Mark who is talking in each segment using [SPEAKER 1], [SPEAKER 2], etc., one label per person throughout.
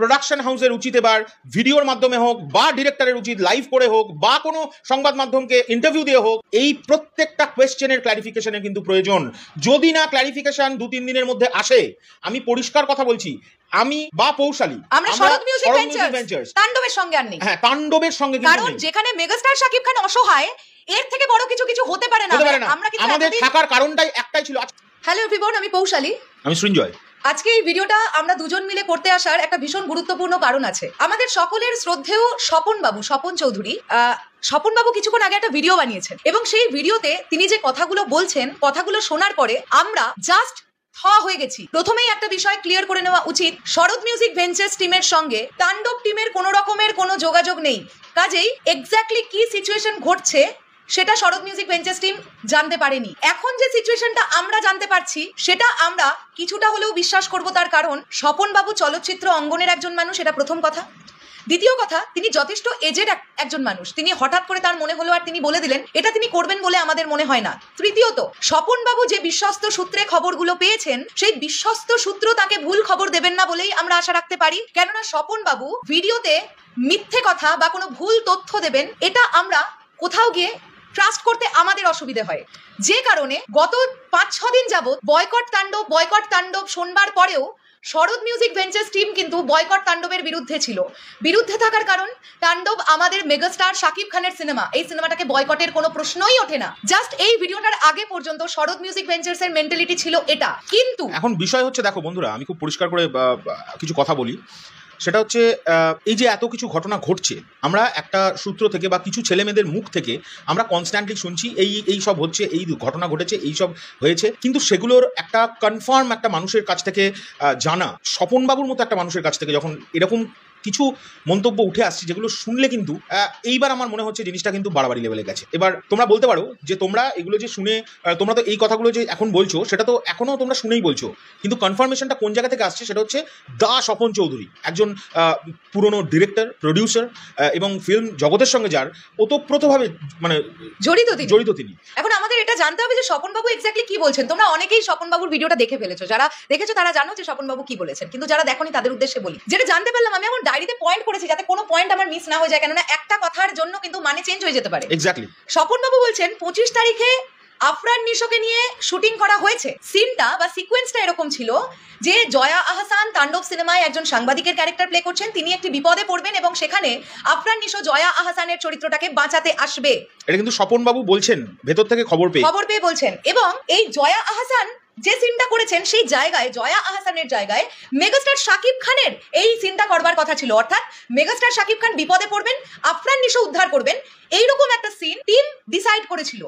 [SPEAKER 1] Production হাউসের উচিত এবার ভিডিওর মাধ্যমে হোক বা ডিরেক্টরের উচিত লাইভ করে হোক বা কোনো সংবাদ মাধ্যমকে ইন্টারভিউ দিয়ে হোক, এই প্রত্যেকটা কোয়েশ্চেনের ক্লারিফিকেশনের কিন্তু প্রয়োজন। যদি না ক্লারিফিকেশন 2-3 দিনের মধ্যে আসে, আমি পরিষ্কার কথা বলছি, আমি বা পৌশালী
[SPEAKER 2] আমরা শরৎ মিউজিক ভেঞ্চার্স তাণ্ডবের সঙ্গে আর নেই।
[SPEAKER 1] হ্যাঁ, তাণ্ডবের সঙ্গে,
[SPEAKER 2] কারণ যেখানে মেগাস্টার শাকিব খান অসহায়, এর থেকে বড় কিছু হতে পারে না।
[SPEAKER 1] আমরা কিন্তু আমাদের থাকার কারণটাই একটাই ছিল।
[SPEAKER 2] হ্যালো এভরিওয়ান, আমি পৌশালী,
[SPEAKER 1] আমি সৃঞ্জয়।
[SPEAKER 2] আজকে এই ভিডিওটা আমরা দুজন মিলে করতে আসার একটা ভীষণ গুরুত্বপূর্ণ কারণ আছে। আমাদের সকলের শ্রদ্ধেয় স্বপন চৌধুরী, স্বপন বাবু কিছুক্ষণ আগে একটা ভিডিও বানিয়েছেন এবং সেই ভিডিওতে তিনি যে কথাগুলো বলছেন, কথাগুলো শোনার পরে আমরা জাস্ট হয়ে গেছি। প্রথমেই একটা বিষয় ক্লিয়ার করে নেওয়া উচিত, শরৎ মিউজিক ভেঞ্চার্স টিমের সঙ্গে তাণ্ডব টিমের কোনো রকমের কোনো যোগাযোগ নেই। কাজেই এক্স্যাক্টলি কি সিচুয়েশন ঘটছে সেটা শরৎ মিউজিক ভেঞ্চার্স টিম জানতে পারেনি। এখন যে সিচুয়েশনটা আমরা জানতে পারছি সেটা আমরা কিছুটা হলেও বিশ্বাস করব, তার কারণ স্বপন বাবু চলচ্চিত্র অঙ্গনের একজন মানুষ, এটা প্রথম কথা। দ্বিতীয় কথা, তিনি যথেষ্ট এজেড একজন মানুষ, তিনি হঠাৎ করে তার মনে হলো আর তিনি বলে দিলেন, এটা তিনি করবেন বলে আমাদের মনে হয় না। তৃতীয়ত, স্বপন বাবু যে বিশ্বস্ত সূত্রে খবরগুলো পেয়েছেন, সেই বিশ্বস্ত সূত্র তাকে ভুল খবর দেবেন না বলেই আমরা আশা রাখতে পারি। কেননা স্বপন বাবু ভিডিওতে মিথ্যে কথা বা কোনো ভুল তথ্য দেবেন, এটা আমরা কোথাও গিয়ে ট্রাস্ট করতে আমাদের অসুবিধে হয়। যে কারণে গত 5-6 দিন যাবত বয়কট তাণ্ডব শোনবার পরেও শরৎ মিউজিক ভেঞ্চার্স টিম কিন্তু বয়কট তাণ্ডবের বিরুদ্ধে ছিল। বিরুদ্ধে থাকার কারণ, তাণ্ডব আমাদের মেগাস্টার শাকিব খানের সিনেমা, এই সিনেমাটাকে বয়কটের কোনো প্রশ্নই ওঠে না। জাস্ট এই ভিডিওটার আগে পর্যন্ত শরৎ মিউজিক ভেঞ্চার্স এর মেন্টালিটি ছিল এটা। কিন্তু
[SPEAKER 1] এখন বিষয় হচ্ছে, দেখো বন্ধুরা, আমি খুব পরিষ্কার করে কিছু কথা বলি। সেটা হচ্ছে, এই যে এত কিছু ঘটনা ঘটছে, আমরা একটা সূত্র থেকে বা কিছু ছেলেমেয়েদের মুখ থেকে আমরা কনস্ট্যান্টলি শুনছি এই সব হচ্ছে, এই ঘটনা ঘটেছে, এই সব হয়েছে, কিন্তু সেগুলোর একটা কনফার্ম একটা মানুষের কাছ থেকে জানা, স্বপনবাবুর মতো একটা মানুষের কাছ থেকে যখন এরকম কিছু মন্তব্য উঠে আসছে, যেগুলো শুনলে কিন্তু এইবার আমার মনে হচ্ছে জিনিসটা কিন্তু বাড়াবাড়ি লেভেলে গেছে। এবার তোমরা বলতে পারো যে তোমরা এগুলো যে শুনে, তোমরা তো এই কথাগুলো যে এখন বলছো সেটা তো এখনও তোমরা শুনেই বলছো, কিন্তু কনফার্মেশনটা কোন জায়গা থেকে আসছে সেটা হচ্ছে স্বপন চৌধুরী, একজন পুরনো ডিরেক্টর, প্রডিউসার এবং ফিল্ম জগতের সঙ্গে যার ওতপ্রোতভাবে মানে জড়িত তিনি।
[SPEAKER 2] এখন আমাদের এটা জানতে হবে যে স্বপনবাবু এক্স্যাক্টলি কি বলছেন। তোমরা অনেকেই স্বপনবাবুর ভিডিওটা দেখে ফেলেছো, যারা দেখেছো তারা জানো যে স্বপনবাবু কি বলেছেন, কিন্তু যারা দেখোনি তাদের উদ্দেশ্যে বলি। যেটা জানতে পারলাম, আমি আমার ডায়েরিতে পয়েন্ট করেছি যাতে কোনো পয়েন্ট আমার মিস না হয়ে যায়, কেননা একটা কথার জন্য কিন্তু মানে চেঞ্জ হয়ে যেতে পারে।
[SPEAKER 1] এক্স্যাক্টলি।
[SPEAKER 2] স্বপনবাবু বলছেন 25 তারিখে আফরান নিশোকে নিয়ে শুটিং করা হয়েছে। সিনটা বা সিকোয়েন্সটা এরকম ছিল যে জয়া আহসান তাণ্ডব সিনেমায় একজন সাংবাদিকের ক্যারেক্টার প্লে করছেন, তিনি একটি বিপদে পড়বেন এবং সেখানে আফরান নিশো জয়া আহসানের চরিত্রটাকে বাঁচাতে আসবে।
[SPEAKER 1] এটা কিন্তু স্বপনবাবু বলছেন, ভেতর থেকে খবর পেয়ে বলছেন।
[SPEAKER 2] এবং এই জয়া আহসান যে সিনটা করেছেন, সেই জায়গায় জয়া আহসানের জায়গায় মেগাস্টার শাকিব খানের এই সিনটা করবার কথা ছিল। অর্থাৎ মেগাস্টার শাকিব খান বিপদে পড়বেন, আফরান নিশো উদ্ধার করবেন, এইরকম একটা সিন টিম ডিসাইড করেছিল।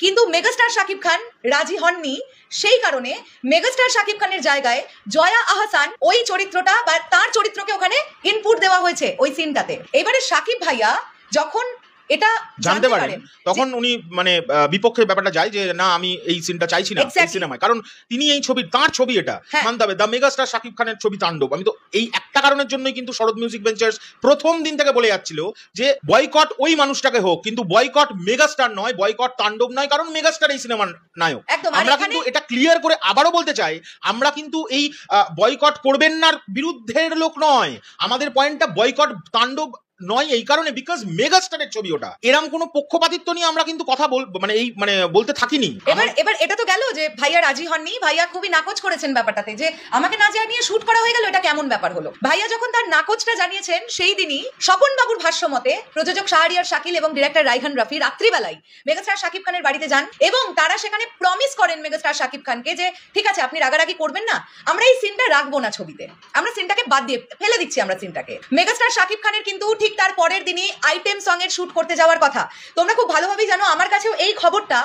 [SPEAKER 2] কিন্তু মেগাস্টার শাকিব খান রাজি হননি, সেই কারণে মেগাস্টার শাকিব খানের জায়গায় জয়া আহসান ওই চরিত্রটা বা তার চরিত্রকে ওখানে ইনপুট দেওয়া হয়েছে ওই সিনটাতে। এবারে শাকিব ভাইয়া যখন এটা
[SPEAKER 1] জানতে পারেন, তখন উনি মানে বিপক্ষের ব্যাপারটা যায় যে না, আমি এই সিনটা চাইছি না এই সিনেমায়, কারণ তিনি এই ছবি, তার ছবি, এটা মানতে হবে, দ্য মেগাস্টার শাকিব খানের ছবি তাণ্ডব। আমি তো এই একটা কারণের জন্যই কিন্তু শরৎ মিউজিক ভেঞ্চার্স প্রথম দিন থেকে বলে যাচ্ছিল যে বয়কট ওই মানুষটাকে হোক, কিন্তু বয়কট মেগাস্টার নয়, বয়কট তাণ্ডব নয়, কারণ মেগাস্টার এই সিনেমার নায়ক। আমরা কিন্তু এটা ক্লিয়ার করে আবারও বলতে চাই, আমরা কিন্তু এই বয়কট করবেন না বিরুদ্ধের লোক নয়। আমাদের পয়েন্টটা বয়কট তাণ্ডব নয় এই কারণে, বিকজ মেগাস্টারের ছবি ওটা। এরকম কোনো পক্ষপাতিত্ব নিয়ে আমরা কিন্তু কথা বলতে থাকিনি।
[SPEAKER 2] এবার এটা তো গেল যে ভাইয়া রাজি হননি, ভাইয়া খুবই নাকচ করেছেন ব্যাপারটাতে, যে আমাকে না জানিয়ে শুট করা হয়ে গেল, এটা কেমন ব্যাপার হলো। ভাইয়া যখন তার নাকচটা জানিয়েছেন, সেই দিনই স্বপন বাবুর ভাষ্য মতে প্রযোজক শাহরিয়ার শাকিল এবং ডিরেক্টর রাইহান রাফি রাত্রিবেলায় মেগাস্টার শাকিব খানের বাড়িতে যান এবং তারা সেখানে প্রমিস করেন মেগাস্টার শাকিব খানকে যে ঠিক আছে, আপনি রাগারাগি করবেন না, আমরা এই সিনটা রাখবো না ছবিতে, আমরা সিনটাকে বাদ দিয়ে ফেলে দিচ্ছি আমরা সিনটাকে। মেগাস্টার শাকিব খানের কিন্তু ঠিক তার পরের দিনই আইটেম সং এর শুট করতে যাওয়ার কথা। তোমরা খুব ভালোভাবেই জানো, আমার কাছেও এই খবরটা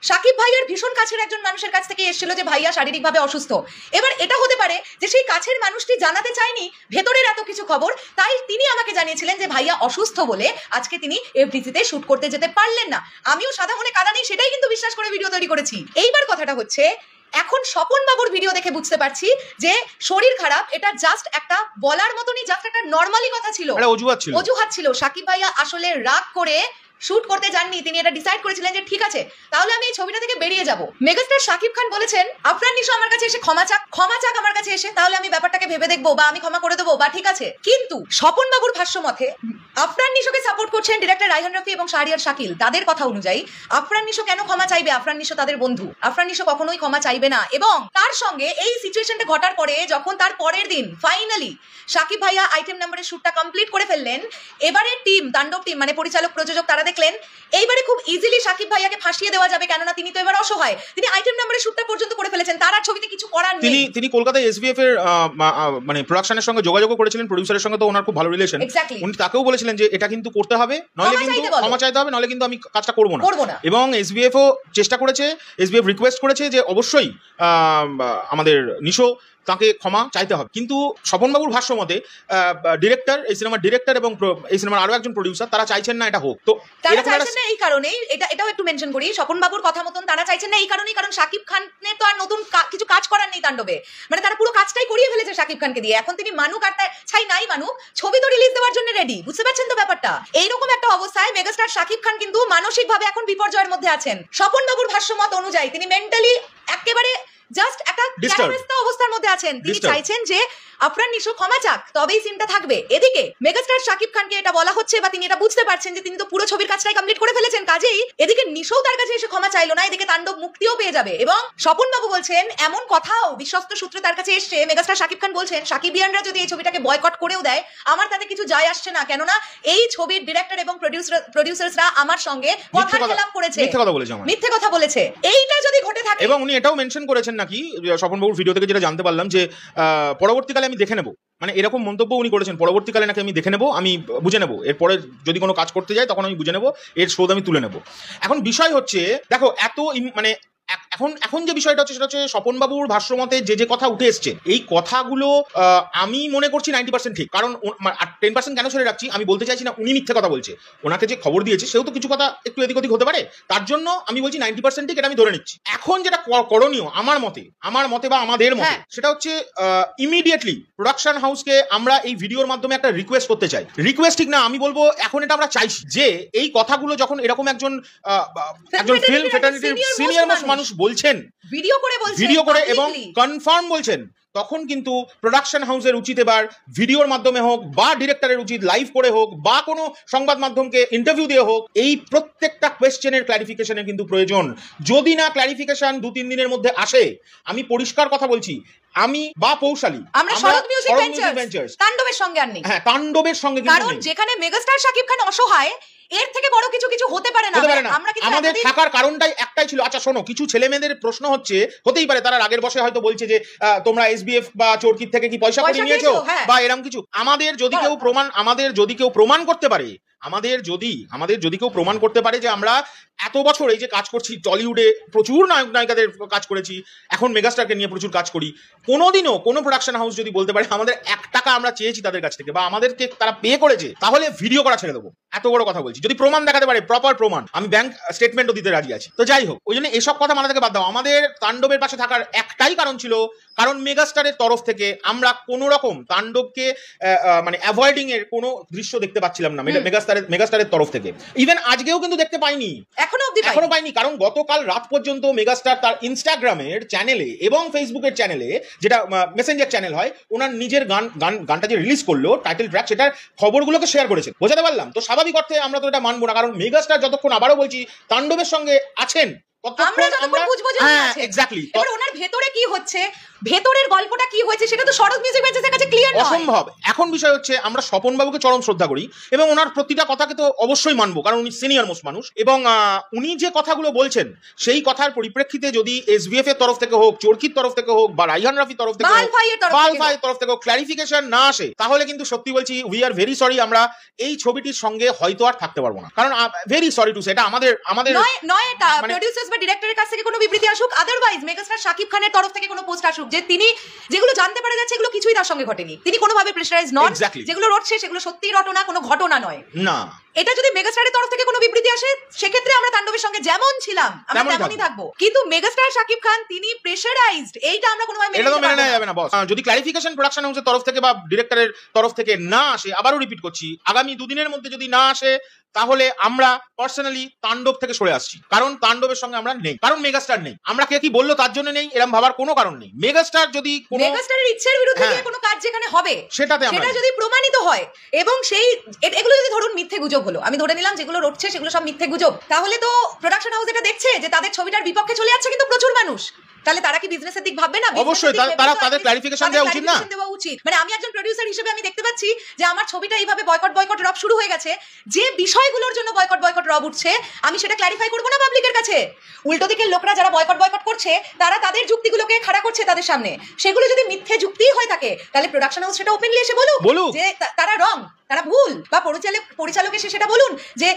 [SPEAKER 2] শাকিব ভাইয়ের ভীষণ কাছের একজন মানুষের কাছ থেকে এসেছিল যে ভাইয়া শারীরিকভাবে অসুস্থ। এবার এটা হতে পারে যে সেই কাছের মানুষটি জানাতে চায়নি ভেতরের এত কিছু খবর, তাই তিনি আমাকে জানিয়েছিলেন যে ভাইয়া অসুস্থ বলে আজকে তিনি এফডিসিতে শুট করতে যেতে পারলেন না। আমিও সাদা মনে কাদা নেই সেটাই কিন্তু বিশ্বাস করে ভিডিও তৈরি করেছি। এইবার কথাটা হচ্ছে, এখন স্বপন বাবুর ভিডিও দেখে বুঝতে পারছি যে শরীর খারাপ এটা জাস্ট একটা বলার মতনই, জাস্ট একটা নরমালি কথা ছিল,
[SPEAKER 1] অজুহাত ছিল।
[SPEAKER 2] শাকিব ভাইয়া আসলে রাগ করে শুট করতে যাননি, তিনি এটা ডিসাইড করেছিলেন যে ঠিক আছে তাহলে আমি এই ছবিটা থেকে বেরিয়ে যাব। মেগাস্টার শাকিব খান বলেছেন আফরান নিশো আমার কাছে এসে ক্ষমা চাক আমার কাছে এসে, তাহলে আমি ব্যাপারটাকে ভেবে দেখবো বা আমি ক্ষমা করে দেবো বা ঠিক আছে। কিন্তু স্বপন বাবুর ভাষ্য মতে আফরান নিশোকে সাপোর্ট করছেন ডিরেক্টর রায়হান রাফি এবং শাহরিয়ার শাকিল। তাদের কথা অনুযায়ী আফরান নিশো কেন ক্ষমা চাইবে? আফরান নিশো তাদের বন্ধু, আফরান নিশো কখনোই ক্ষমা চাইবে না। এবং তার সঙ্গে এই সিচুয়েশনটা ঘটার পরে যখন তার পরের দিন ফাইনালি শাকিব ভাইয়া আইটেম নাম্বারের শুটটা কমপ্লিট করে ফেললেন, এবারে টিম তাণ্ডব টিম মানে পরিচালক প্রযোজক তারা দেখলেন এইবারে খুব ইজিলি শাকিব ভাইয়াকে ফাঁসিয়ে দেওয়া যাবে, কেননা তিনি তো এবার অসহায়, তিনি আইটেম নাম্বারের শুটটা পর্যন্ত করে ফেলেছেন, তার আর ছবিতে কিছু করার নেই।
[SPEAKER 1] তিনি কলকাতায় এসবিএফ এর মানে প্রোডাকশনের সঙ্গে যোগাযোগ করেছিলেন, প্রোডিউসারের সঙ্গে তো ওনার খুব ভালো রিলেশন, উনি তাকেও বলেছিলেন যে এটা কিন্তু করতে হবে, নইলে কিন্তু ক্ষমা চাইতে হবে, নইলে কিন্তু আমি কাজটা করবো না। এবং এসবিএফ ও চেষ্টা করেছে, এসবিএফ রিকোয়েস্ট করেছে যে অবশ্যই আমাদের নিশো তাকে ক্ষমা চাইতে হবে। কিন্তু স্বপনবাবুর ভাষ্য মতে ডিরেক্টর, এই সিনেমার ডিরেক্টর এবং এই সিনেমার আরো একজন প্রডিউসার তারা চাইছেন না এটা হোক। তো
[SPEAKER 2] তারা চাইছেন না এই কারণেই, এটাও একটু মেনশন করি, স্বপনবাবুর কথা মতন তারা চাইছেন না এই কারণেই কারণ শাকিব খানের তো আর নতুন কিছু কাজ করার নেই তাণ্ডবে, মানে তারা পুরো কাজটাই করিয়ে ফেলেছে শাকিব খানকে দিয়ে। এখন তিনি মানুক আর ছাই নাই মানুক, ছবি তো রিলিজ দেওয়ার জন্য রেডি, বুঝতে পারছেন তো ব্যাপারটা। এইরকম একটা অবস্থায় মেগাস্টার শাকিব খান কিন্তু মানসিকভাবে এখন বিপর্যয়ের মধ্যে আছেন। স্বপনবাবুর ভাষ্যমত অনুযায়ী তিনি মেন্টালি একেবারে জাস্ট একটা অবস্থার মধ্যে আছেন। তিনি চাইছেন যে আফরান নিশো ক্ষমা চাক, তবেই সিনটা থাকবে। এদিকে মেগাস্টার শাকিব খানকে এটা বলা হচ্ছে বা তিনি এটা বুঝতে পারছেন যে তিনি তো পুরো ছবির কাজটাই কমপ্লিট করে ফেলেছেন, কাজেই এদিকে নিশোও তার কাছে এসে ক্ষমা চাইলো না, এদিকে তাণ্ডব মুক্তিও পেয়ে যাবে। এবং স্বপন বাবু বলছেন এমন কথাও বিশ্বস্ত সূত্র তার কাছে এসছে, মেগাস্টার শাকিব খান বলছেন শাকিবিয়ানরা যদি এই ছবিটাকে বয়কট করেও দেয় আমার তাতে কিছু যায় আসছে না, কেননা এই ছবির ডিরেক্টর এবং প্রডিউসারসরা আমার সঙ্গে কথা খেলাপ করেছে, মিথ্যে কথা বলেছে। এইটা যদি ঘটে থাকে,
[SPEAKER 1] এবং উনি এটাও মেনশন করেছেন নাকি স্বপন বাবুর ভিডিও থেকে যেটা জানতে পারলাম যে পরবর্তীকালে আমি দেখে নেব, মানে এরকম মন্তব্য উনি করেছেন, পরবর্তীকালে নাকি আমি দেখে নেব, আমি বুঝে নেব, এরপরে যদি কোনো কাজ করতে যাই তখন আমি বুঝে নেব, এর শোধ আমি তুলে নেব। এখন বিষয় হচ্ছে দেখো এত মানে এখন যে বিষয়টা হচ্ছে সেটা হচ্ছে স্বপনবাবুর ভাষ্যমতে যে কথা উঠে এসছে, এই কথাগুলো আমি মনে করছি 90% ঠিক। কারণ 10% কেন ছেড়ে রাখছি, আমি বলতে চাইছি না উনি মিথ্যে কথা বলছে, ওনাকে যে খবর দিয়েছে সেও তো কিছু কথা একটু এদিক ওদিক হতে পারে, তার জন্য আমি বলছি 90% ঠিক, এটা আমি ধরে নিচ্ছি। এখন যেটা করণীয় আমার মতে বা আমাদের মতে, সেটা হচ্ছে ইমিডিয়েটলি প্রোডাকশন হাউসকে আমরা এই ভিডিওর মাধ্যমে একটা রিকোয়েস্ট করতে চাই। রিকোয়েস্ট ঠিক না, আমি বলবো এখন এটা আমরা চাইছি যে এই কথাগুলো যখন এরকম একজন ফিল্ম ফ্রেটার্নিটির সিনিয়র মোস্ট মানুষ বলছেন, ভিডিও করে এবং কনফার্ম বলছেন, তখন কিন্তু প্রোডাকশন হাউসের উচিত এবার ভিডিওর মাধ্যমে হোক বা ডিরেক্টরের উচিত লাইভ করে হোক বা কোনো সংবাদ মাধ্যমকে ইন্টারভিউ দিয়ে হোক, এই প্রত্যেকটা কোয়েশ্চেনের ক্লারিফিকেশনের কিন্তু প্রয়োজন। যদি না ক্লারিফিকেশন 2-3 দিনের মধ্যে আসে, আমি পরিষ্কার কথা বলছি, আমি বা পৌশালী
[SPEAKER 2] আমরা শরৎ মিউজিক ভেঞ্চার্স তাণ্ডবের সঙ্গে আর নেই।
[SPEAKER 1] হ্যাঁ, তাণ্ডবের সঙ্গে,
[SPEAKER 2] কারণ যেখানে মেগাস্টার শাকিব খান অসহায়, এর থেকে বড় কিছু হতে পারে না।
[SPEAKER 1] আমাদের থাকার কারণটাই একটাই ছিল। আচ্ছা শোনো, কিছু ছেলে মেয়েদের প্রশ্ন হতেই পারে তারা রাগের বসে হয়তো বলছে যে তোমরা এসবিএফ বা চোরকির থেকে কি পয়সা করে নিয়েছো বা এরকম কিছু। আমাদের যদি কেউ প্রমাণ করতে পারে, আমাদের যদি কেউ প্রমাণ করতে পারে যে আমরা এত বছর এই যে কাজ করছি, টলিউডে প্রচুর নায়ক নায়িকাদের কাজ করেছি, এখন মেগাস্টারকে নিয়ে প্রচুর কাজ করি, কোনোদিনও কোনো প্রোডাকশন হাউস যদি বলতে পারে আমাদের 1 টাকা আমরা চেয়েছি তাদের কাছ থেকে বা আমাদেরকে তারা পে করেছে, তাহলে ভিডিও করা ছেড়ে দেবো। এত বড় কথা বলছি, যদি প্রমাণ দেখাতে পারে, প্রপার প্রমাণ, আমি ব্যাংক স্টেটমেন্টও দিতে রাজি আছি। তো যাই হোক, ওই জন্য এসব কথা মাথা থেকে বাদ দাও। আমাদের তাণ্ডবের পাশে থাকার একটাই কারণ ছিল, কারণ মেগাস্টারের তরফ থেকে আমরা কোনো রকম তাণ্ডবকে মানে অ্যাভয়েডিং এর কোনো দৃশ্য দেখতে পাচ্ছিলাম না মেগাস্টারের তরফ থেকে। ইভেন আজকেও কিন্তু দেখতে পাইনি, এখনো পাইনি, কারণ গতকাল রাত পর্যন্ত মেগাস্টার তার ইনস্টাগ্রামের চ্যানেলে এবং ফেসবুকের চ্যানেলে, যেটা মেসেঞ্জার চ্যানেল হয়, ওনার নিজের গানটা যে রিলিজ করলো টাইটেল ট্র্যাক, সেটার খবরগুলোকে শেয়ার করেছে। বোঝাতে পারলাম তো? স্বাভাবিক অর্থে আমরা তো এটা মানবো না, কারণ মেগাস্টার যতক্ষণ, আবারও বলছি, তাণ্ডবের সঙ্গে আছেন,
[SPEAKER 2] ওনার ভেতরে কি হচ্ছে, ভেতরের গল্পটা কি হয়েছে, সেটা তো শরৎ মিউজিক ভেঞ্চার্সের কাছে ক্লিয়ার নয়,
[SPEAKER 1] অসম্ভব। এখন বিষয় হচ্ছে আমরা স্বপন বাবুকে চরম শ্রদ্ধা করি এবং ওনার প্রতিটা কথাকে তো অবশ্যই মানবো, কারণ উনি সিনিয়র মোস্ট মানুষ, এবং উনি যে কথাগুলো বলছেন সেই কথার পরিপ্রেক্ষিতে যদি এসবিএফ এর তরফ থেকে হোক, চোরকির তরফ থেকে হোক বা রায়হান রাফির তরফ থেকে হোক, বালফাইয়ের তরফ থেকে হোক, ক্লারিফিকেশন না আসে, তাহলে কিন্তু সত্যি বলছি, উই আর ভেরি সরি, আমরা এই ছবিটির সঙ্গে হয়তো আর থাকতে পারবো না। কারণ ভেরি সরি টু সে, এটা আমাদের
[SPEAKER 2] নয় প্রোডিউসার্স বা ডিরেক্টরের কাছ থেকে কোনো বিবৃতি আসুক, আদারওয়াইজ মেগাস্টার শাকিব খানের তরফ থেকে কোনো পোস্ট আসুক যে তিনি যেগুলো জানতে পারা যাচ্ছে এগুলো কিছুই তার সঙ্গে ঘটেনি, তিনি কোনোভাবে প্রেসারাইজ নন, যেগুলো রটছে সেগুলো সত্যিই রটনা, কোনো ঘটনা নয়।
[SPEAKER 1] না,
[SPEAKER 2] এটা যদি মেগাস্টারের তরফ থেকে কোনো বিবৃতি আসে সেক্ষেত্রে আমরা তাণ্ডবের সঙ্গে যেমন ছিলাম আমরা তেমনই থাকবো, কিন্তু মেগাস্টার শাকিব খান তিনি প্রেশারাইজড, এইটা আমরা কোনোভাবে
[SPEAKER 1] এটা তো মেনে নেওয়া যাবে না বস। যদি ক্লারিফিকেশন প্রোডাকশন হাউসের তরফ থেকে বা ডিরেক্টরের তরফ থেকে না আসে, আবারও রিপিট করছি, আগামী দুদিনের মধ্যে যদি না আসে, তাহলে আমরা পার্সোনালি তাণ্ডব থেকে সরে আসছি। কারণ তাণ্ডবের সঙ্গে আমরা নেই, কারণ মেগাস্টার নেই। আমরা কে কি বললো তার জন্য নেই এরকম ভাবার কোনো কারণ নেই। মেগাস্টার যদি
[SPEAKER 2] মেগাস্টারের ইচ্ছের বিরুদ্ধে গিয়ে কোনো কাজ যেখানে হবে
[SPEAKER 1] সেটা
[SPEAKER 2] যদি প্রমাণিত হয় এবং সেই এগুলো যদি ধরুন মিথ্যে গুজব হলো, আমি ধরে নিলাম যেগুলো রটছে সেগুলো সব মিথ্যে গুজব, তাহলে তো প্রোডাকশন হাউস এটা দেখছে যে তাদের ছবিটার বিপক্ষে চলে যাচ্ছে কিন্তু প্রচুর মানুষ, তাহলে তারা কি বিজনেসের দিক ভাববে না?
[SPEAKER 1] অবশ্যই তারা তাদের ক্লারিফিকেশন দেওয়া উচিত না?
[SPEAKER 2] মানে আমি একজন প্রোডিউসার হিসেবে আমি দেখতে পাচ্ছি যে আমার ছবিটা এইভাবে বয়কট রব শুরু হয়ে গেছে, যে বিষয়গুলোর জন্য বয়কট রব উঠছে আমি সেটা ক্লারিফাই করবো না পাবলিকের কাছে? উল্টো দিকের লোকরা যারা বয়কট করছে তারা তাদের যুক্তিগুলোকে খাড়া করছে তাদের সামনে, সেগুলো যদি মিথ্যে যুক্তি হয় থাকে তাহলে প্রোডাকশন হাউস সেটা ওপেনলি এসে বলুক যে তারা রং, তারা ভুল, বা পরিচালক এসে সেটা বলুন যে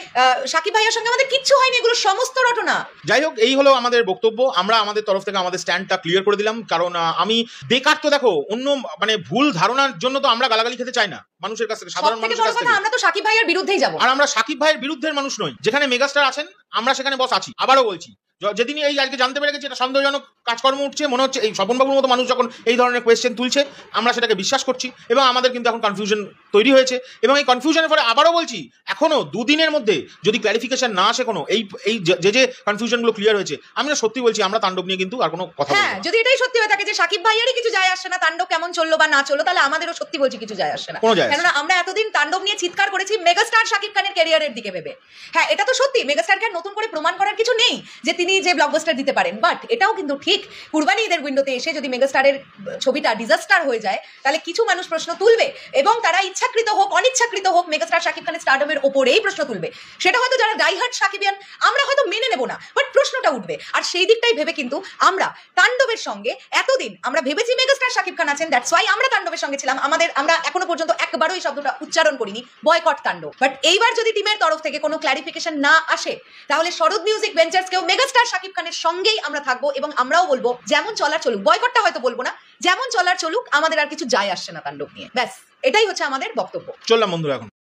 [SPEAKER 2] শাকিব ভাইয়ের সঙ্গে আমাদের কিচ্ছু হয়নি, এগুলো সমস্ত রটনা।
[SPEAKER 1] যাই হোক, এই হলো আমাদের বক্তব্য। আমরা আমাদের তরফ থেকে আমাদের স্ট্যান্ডটা ক্লিয়ার করে দিলাম। কারণ আমি বেকার তো দেখো অন্য মানে ভুল ধারণার জন্য তো আমরা গালাগালি খেতে চাই না মানুষের কাছ থেকে, সাধারণ মানুষের কাছ থেকে।
[SPEAKER 2] আমরা তো শাকিব ভাইয়ের বিরুদ্ধেই যাব,
[SPEAKER 1] আর আমরা শাকিব ভাইয়ের বিরুদ্ধের মানুষ নই। যেখানে মেগাস্টার আছেন আমরা সেখানে বস আছি। আবারও বলছি, যেদিন এই আজকে জানতে পেরে গেছি এটা সন্দেহজনক কাজকর্ম উঠছে, মনে হচ্ছে এই স্বপনবাবুর মতো মানুষ যখন এই ধরনের কোয়েশ্চেন তুলছে আমরা সেটাকে বিশ্বাস করছি, এবং আমাদের কিন্তু এখন কনফিউশন তৈরি হয়েছে। এবং এই কনফিউশনের ফলে আবারও বলছি, এখনো দুদিনের মধ্যে যদি ক্লারিফিকেশন না আসে কোনো, এই যে কনফিউশনগুলো ক্লিয়ার হয়েছে, আমি না সত্যি বলছি আমরা তাণ্ডব নিয়ে কিন্তু আর কোনো কথা বলবো না।
[SPEAKER 2] যদি এটাই সত্যি হয়ে থাকে যে শাকিব ভাইয়েরই কিছু যায় আসে না তাণ্ডব কেমন চললো বা না চললো, তাহলে আমাদেরও সত্যি বলছি কিছু যায় আসে না। কেননা আমরা এতদিন তাণ্ডব নিয়ে চিৎকার করেছি মেগাস্টার শাকিব খানের ক্যারিয়ারের দিকে ভেবে। হ্যাঁ, এটা তো সত্যি মেগাস্টারকে আর নতুন করে প্রমাণ করার কিছু নেই যে তিনি যে ব্লকবাস্টার দিতে পারেন, বাট এটাও কিন্তু ঠিক কুরবানি ঈদের উইন্ডোতে এসে যদি মেগাস্টারের ছবিটা ডিজাস্টার হয়ে যায় তাহলে কিছু মানুষ প্রশ্ন তুলবে, এবং তারা ইচ্ছাকৃত হোক অনিচ্ছাকৃত হোক মেগাস্টার শাকিব খানের স্টারডমের ওপরেই প্রশ্ন তুলবে। সেটা হয়তো যারা ডাইহার্ট শাকিবিয়ান আমরা হয়তো মেনে নেব না, বাট প্রশ্নটা উঠবে। আর সেই দিকটাই ভেবে কিন্তু আমরা তাণ্ডবের সঙ্গে এতদিন আমরা ভেবেছি মেগাস্টার শাকিব খান আছেন, দ্যাটস ওয়াই আমরা তাণ্ডবের সঙ্গে ছিলাম। আমরা এখনো পর্যন্ত একবারও এই শব্দটা উচ্চারণ করিনি বয়কট তাণ্ডব। বাট এইবার যদি টিমের তরফ থেকে কোনো ক্লারিফিকেশন না আসে তাহলে শরৎ মিউজিক ভেঞ্চার্সকেও মেগাস্টার শাকিব খানের সঙ্গেই আমরা থাকবো, এবং আমরাও বলবো যেমন চলার চলুক, বয়কটটা হয়তো বলবো না, যেমন চলার চলুক, আমাদের আর কিছু যায় আসছে না তাণ্ডব নিয়ে। ব্যাস এটাই হচ্ছে আমাদের বক্তব্য।
[SPEAKER 1] চললাম বন্ধুরা এখন।